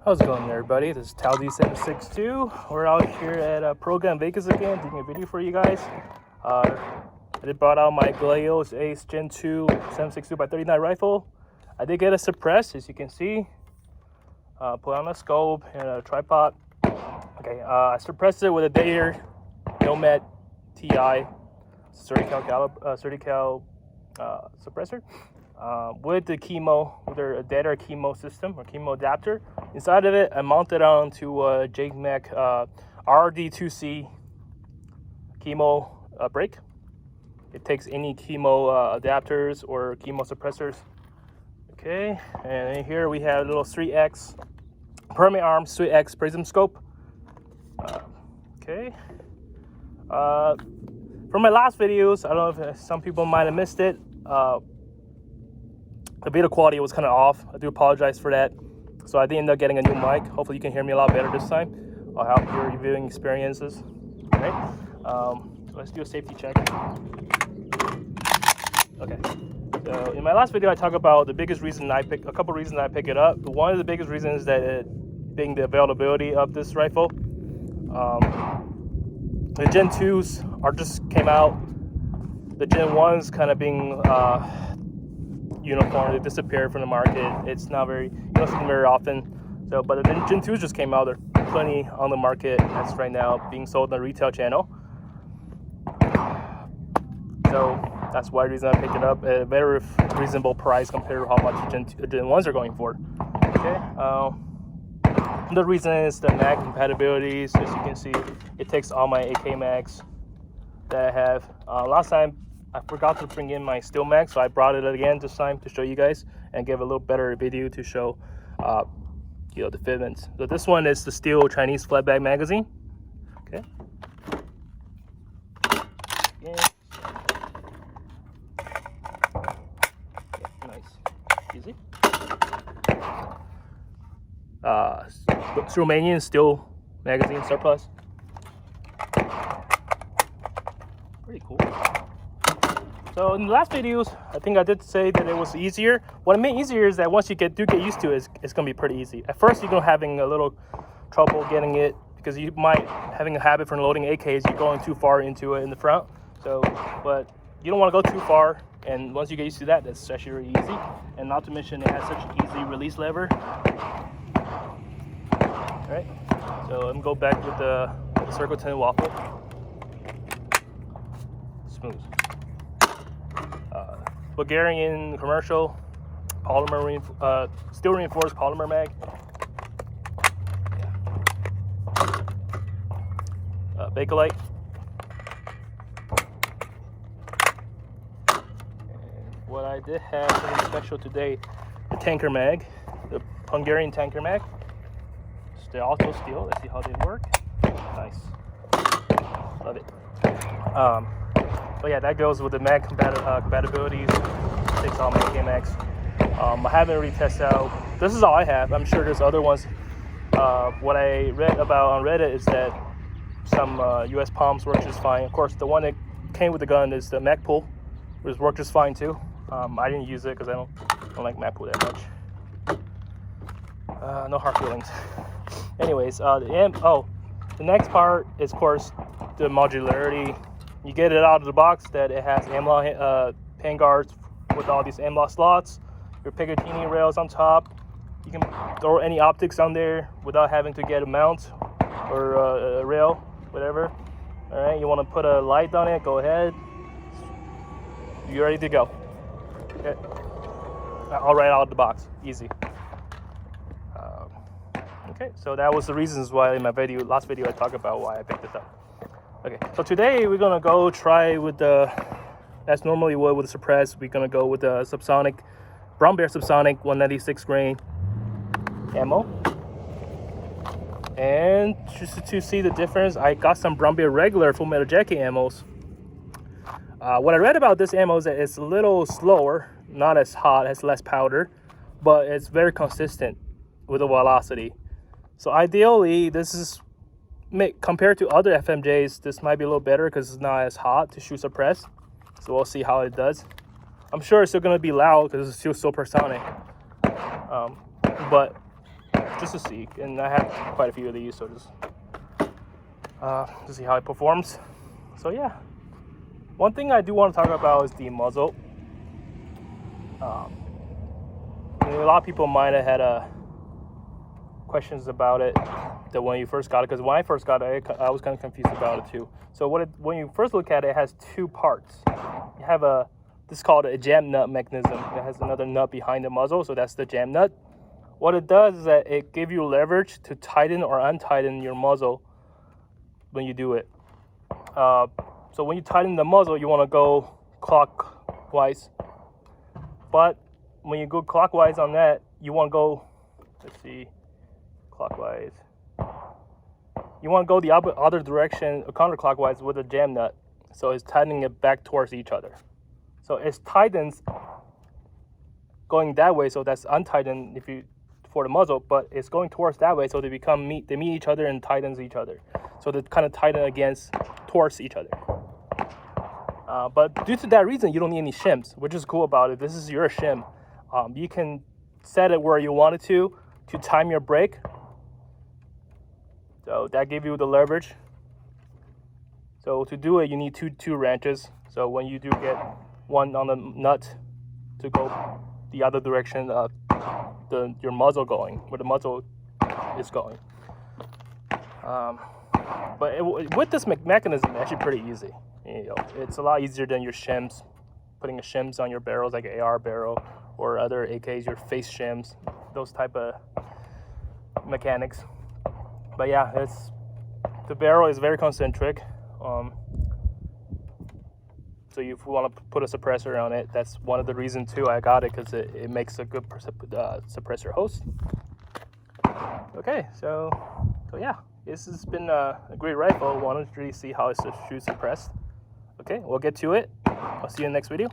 How's it going, everybody? This is Taldi762. We're out here at Program Vegas again, doing a video for you guys. I did brought out my Galil Ace Gen 2 7.62x39 rifle. I did get it suppressed, as you can see. Put on a scope and a tripod. Okay, I suppressed it with a Dater Nomad TI 30 cal suppressor. With the with their data chemo system or chemo adapter. Inside of it, I mounted onto a JMac RD2C chemo brake. It takes any chemo adapters or chemo suppressors. Okay, and in here we have a little 3X permit arm 3X prism scope. Okay. From my last videos, I don't know if some people might have missed it. The video quality was kind of off. I do apologize for that. So I did end up getting a new mic. Hopefully you can hear me a lot better this time. I'll help your viewing experiences. Okay. Let's do a safety check. Okay. So in my last video, I talked about the biggest reason a couple reasons I pick it up. One of the biggest reasons is that being the availability of this rifle. The Gen 2s just came out. The Gen 1s kind of being uniform. They disappeared from the market. It's not very, you don't see them very often. So, but the Gen 2s just came out. There are plenty on the market that's right now being sold on the retail channel. So that's why reason I picked it up at a very reasonable price compared to how much Gen 1s are going for. Okay. The reason is the mag compatibility. So as you can see, it takes all my AK mags that I have. Last time I forgot to bring in my steel mag, so I brought it again this time to show you guys and give a little better video to show the fitments. So this one is the steel Chinese flatback magazine. Okay. Yeah. Nice, easy. It's Romanian steel magazine surplus. Pretty cool. So in the last videos, I think I did say that it was easier. What I mean easier is that once you get used to it, it's gonna be pretty easy. At first, you're gonna having a little trouble getting it because you might having a habit from loading AKs. You're going too far into it in the front. So, but you don't want to go too far. And once you get used to that, that's actually really easy. And not to mention, it has such an easy release lever. All right. So let me go back with the Circle 10 waffle. Smooth. Bulgarian commercial polymer steel reinforced polymer mag. Bakelite. And what I did have something special today, the tanker mag, the Hungarian tanker mag. They're also steel. Let's see how they work. Nice. Love it. But yeah, that goes with the mag compatibilities. Takes all my AK mags. I haven't really tested out. This is all I have. I'm sure there's other ones. What I read about on Reddit is that some US palms work just fine. Of course, the one that came with the gun is the Magpul, which worked just fine too. I didn't use it because I don't like Magpul that much. No hard feelings. Anyways, the next part is, of course, the modularity. You get it out of the box that it has M-LOK pin guards with all these M-LOK slots, your Picatinny rails on top. You can throw any optics on there without having to get a mount or a rail, whatever. All right, you want to put a light on it, go ahead. You're ready to go. Okay. All right out of the box, easy. Okay, so that was the reasons why in my last video I talked about why I picked it up. Okay, so today we're gonna go try with as normally would with the suppress, we're gonna go with the Subsonic, Brown Bear Subsonic 196 grain ammo. And just to see the difference, I got some Brown Bear regular Full Metal Jacket ammos. What I read about this ammo is that it's a little slower, not as hot, has less powder, but it's very consistent with the velocity. So ideally, this is compared to other FMJs, this might be a little better because it's not as hot to shoot suppress. So we'll see how it does. I'm sure it's still going to be loud because it's still supersonic. But just to see. And I have quite a few of these, so just to see how it performs. So yeah, one thing I do want to talk about is the muzzle. A lot of people might have had questions about it that when you first got it, because when I first got it, I was kind of confused about it too. So when you first look at it, it has two parts. You have this is called a jam nut mechanism. It has another nut behind the muzzle, so that's the jam nut. What it does is that it gives you leverage to tighten or untighten your muzzle when you do it. So when you tighten the muzzle, you want to go clockwise. But when you go clockwise on that, you want to go, let's see, clockwise. You want to go the other direction, counterclockwise with the jam nut. So it's tightening it back towards each other. So it tightens going that way, so that's untightened for the muzzle, but it's going towards that way, so they meet each other and tightens each other. So they kind of tighten towards each other. But due to that reason, you don't need any shims, which is cool about it. This is your shim. You can set it where you want it to time your brake. So that gives you the leverage. So to do it, you need two wrenches. So when you do get one on the nut to go the other direction, your muzzle going, where the muzzle is going. But with this mechanism, it's actually pretty easy. It's a lot easier than your shims, putting a shims on your barrels like an AR barrel or other AKs, your face shims, those type of mechanics. But yeah, the barrel is very concentric. So if you want to put a suppressor on it, that's one of the reasons too I got it, because it makes a good suppressor host. Okay, so yeah, this has been a great rifle. I wanted to really see how it's shoots suppressed. Okay, we'll get to it. I'll see you in the next video.